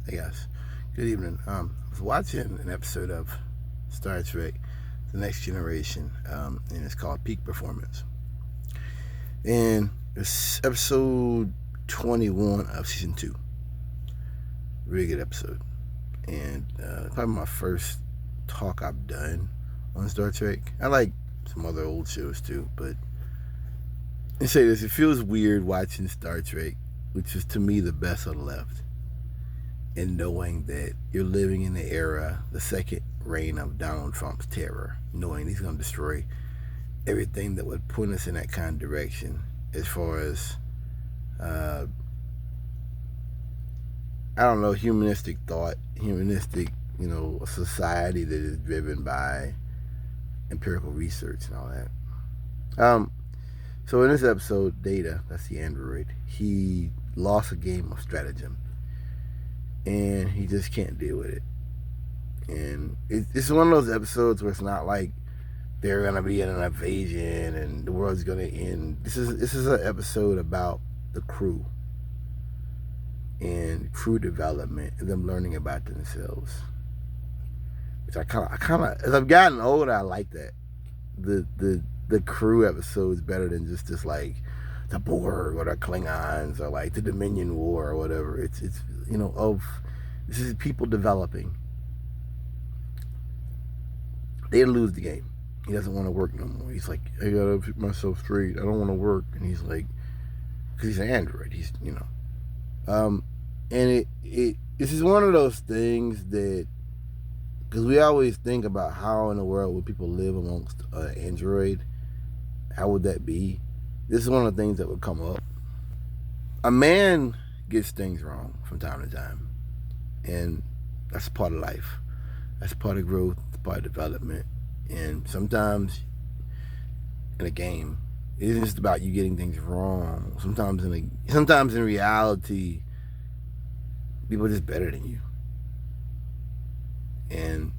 Hey guys, good evening. I was watching an episode of Star Trek: The Next Generation, and it's called Peak Performance. And it's episode 21 of season 2. Really good episode, and probably my first talk I've done on Star Trek. I like some other old shows too, but I say this: it feels weird watching Star Trek, which is to me the best of the left, and knowing that you're living in the era, the second reign of Donald Trump's terror, knowing he's going to destroy everything that would point us in that kind of direction as far as, humanistic thought, humanistic, a society that is driven by empirical research and all that. So in this episode, Data, that's the android, he lost a game of stratagem. And he just can't deal with it. And it's one of those episodes where it's not like they're gonna be in an invasion and the world's gonna end. This is an episode about the crew and crew development and them learning about themselves. Which I kind of, as I've gotten older, I like that. The crew episodes better than just this like the Borg or the Klingons or like the Dominion War or whatever. It's this is people developing. They lose the game. He doesn't want to work no more. He's like, I gotta keep myself straight. I don't want to work. And he's like, because he's an android. He's and this is one of those things that, because we always think about how in the world would people live amongst an android. How would that be? This is one of the things that would come up. A man gets things wrong from time to time. And that's part of life. That's part of growth, it's part of development. And sometimes in a game, it isn't just about you getting things wrong. Sometimes in reality, people are just better than you. And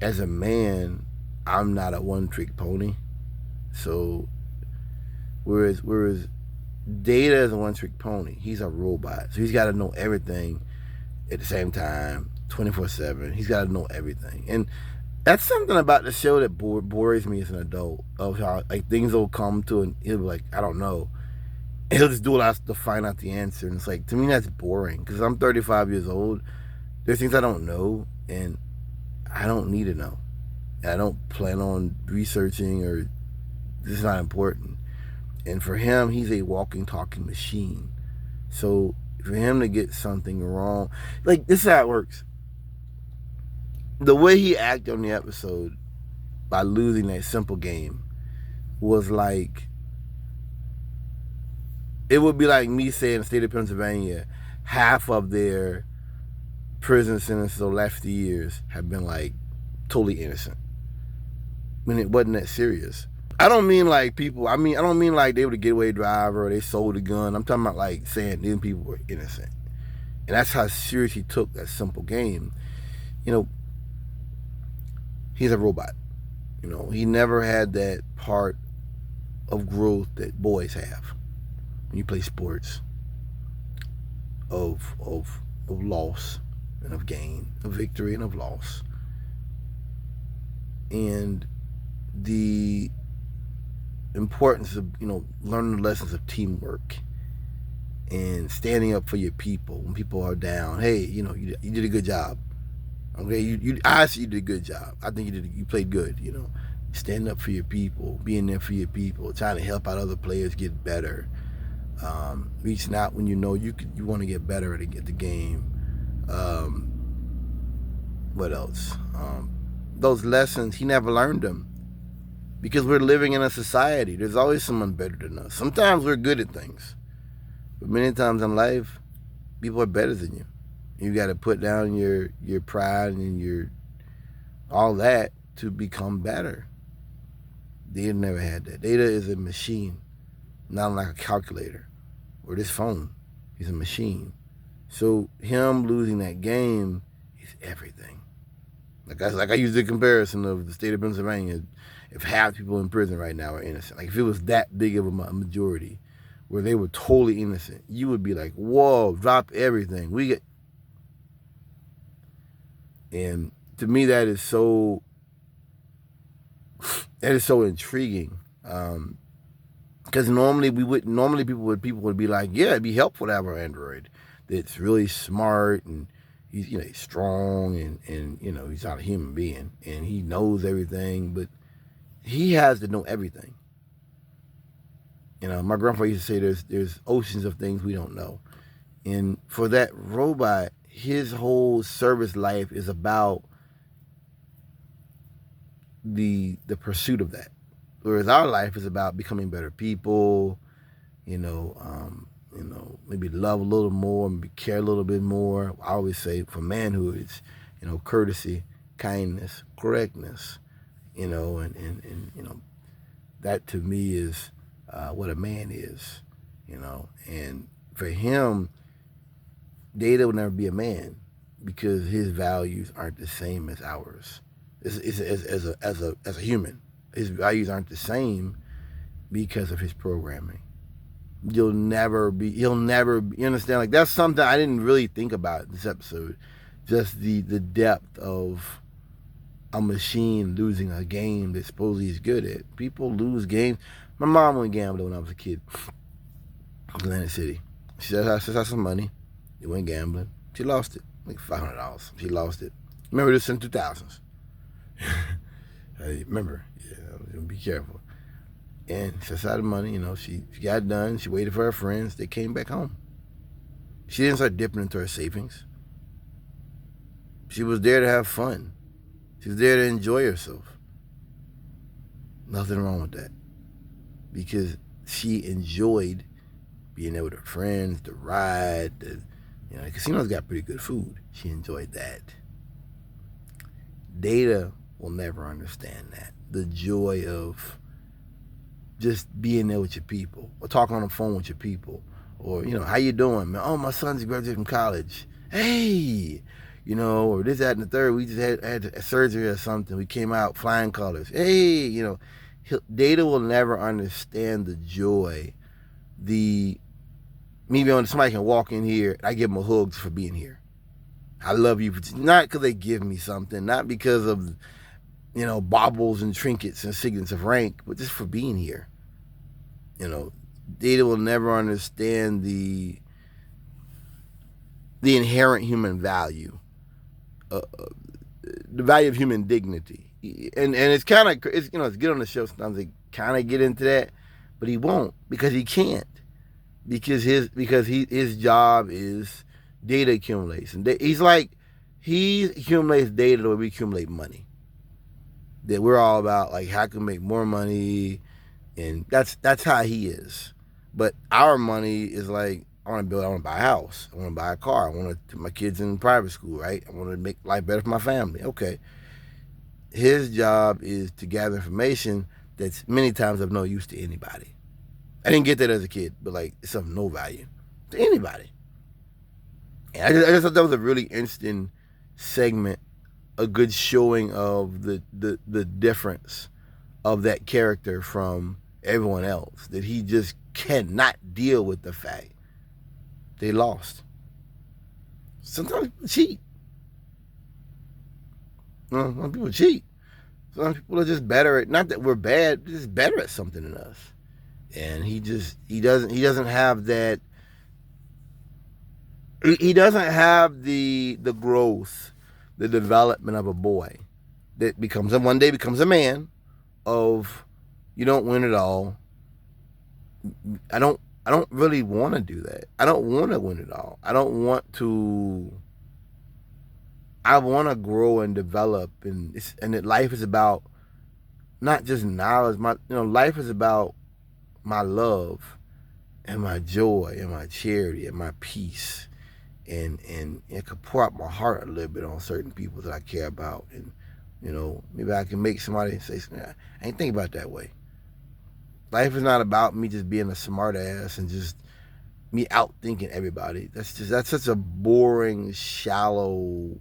as a man, I'm not a one-trick pony. So whereas Data is a one-trick pony, he's a robot. So he's got to know everything at the same time, 24/7. He's got to know everything. And that's something about the show that bores me as an adult, of how like things will come to and he'll be like, I don't know. And he'll just do what I have to find out the answer. And it's like, to me, that's boring because I'm 35 years old. There's things I don't know and I don't need to know. And I don't plan on researching, or this is not important. And for him, he's a walking, talking machine. So for him to get something wrong, like, this is how it works. The way he acted on the episode by losing that simple game was like, it would be like me saying the state of Pennsylvania, half of their prison sentences or last few years have been like totally innocent. I mean, it wasn't that serious. I don't mean like they were the getaway driver or they sold a gun. I'm talking about like saying these people were innocent. And that's how serious he took that simple game. He's a robot. He never had that part of growth that boys have when you play sports, of loss and of gain, of victory and of loss. And the importance of learning the lessons of teamwork and standing up for your people when people are down. Hey, you did a good job. Okay, I see you did a good job. I think you played good. Standing up for your people, being there for your people, trying to help out other players get better, reaching out when you want to get better at the game. What else? Those lessons, he never learned them. Because we're living in a society. There's always someone better than us. Sometimes we're good at things. But many times in life, people are better than you. You got to put down your pride and your all that to become better. Data never had that. Data is a machine, not like a calculator or this phone. He's a machine. So him losing that game is everything. Like I use the comparison of the state of Pennsylvania. If half the people in prison right now are innocent, like if it was that big of a majority where they were totally innocent, you would be like, whoa, drop everything. And to me, that is so intriguing. Because normally people would be like, yeah, it'd be helpful to have an android that's really smart and he's strong and he's not a human being and he knows everything, but he has to know everything. My grandfather used to say there's oceans of things we don't know, and for that robot, his whole service life is about the pursuit of that, whereas our life is about becoming better people. Maybe love a little more, maybe care a little bit more. I always say for manhood, it's courtesy, kindness, correctness. And that to me is what a man is. And for him, Data will never be a man because his values aren't the same as ours. As a human, his values aren't the same because of his programming. He'll never be. You understand? Like, that's something I didn't really think about in this episode. Just the depth of a machine losing a game that supposedly he's good at. People lose games. My mom went gambling when I was a kid. Atlantic City. She had some money. They went gambling. She lost it. Like $500. She lost it. Remember this in the 2000s. I remember. Yeah, be careful. And she had the money, she got done. She waited for her friends. They came back home. She didn't start dipping into her savings. She was there to have fun. She was there to enjoy herself. Nothing wrong with that. Because she enjoyed being there with her friends, the ride, the casinos got pretty good food. She enjoyed that. Data will never understand that. The joy of just being there with your people, or talking on the phone with your people, or how you doing, man? Oh, my son's graduated from college. Hey, or this, that, and the third. We just had a surgery or something. We came out flying colors. Hey, Data will never understand the joy. Maybe somebody can walk in here, I give them a hug for being here. I love you, not because they give me something, not because of baubles and trinkets and signets of rank, but just for being here. Data will never understand the inherent human value, the value of human dignity, and it's kind of it's good on the show. Sometimes they kind of get into that, but he won't because he can't, because his job is data accumulation. He accumulates data the way we accumulate money. That we're all about like how can we make more money, and that's how he is. But our money is like, I want to buy a house, I want to buy a car, I want to put my kids in private school, right? I want to make life better for my family. Okay. His job is to gather information that's many times of no use to anybody. I didn't get that as a kid, but like it's of no value to anybody. And I just thought that was a really interesting segment, a good showing of the difference of that character from everyone else, that he just cannot deal with the fact they lost. Sometimes people cheat. Some people cheat. Some people are just better at, not that we're bad, just better at something than us. And he doesn't have that. He doesn't have the growth, the development of a boy that one day becomes a man. Of, you don't win it all. I don't really want to do that. I don't want to win it all. I want to grow and develop, and that life is about not just knowledge. Life is about my love and my joy and my charity and my peace, and it could pour out my heart a little bit on certain people that I care about, and maybe I can make somebody say, I ain't think about that way. Life is not about me just being a smart ass and just me out thinking everybody. That's such a boring, shallow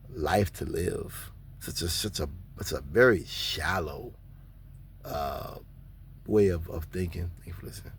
life to live. It's a very shallow way of thinking. Thank you for listening.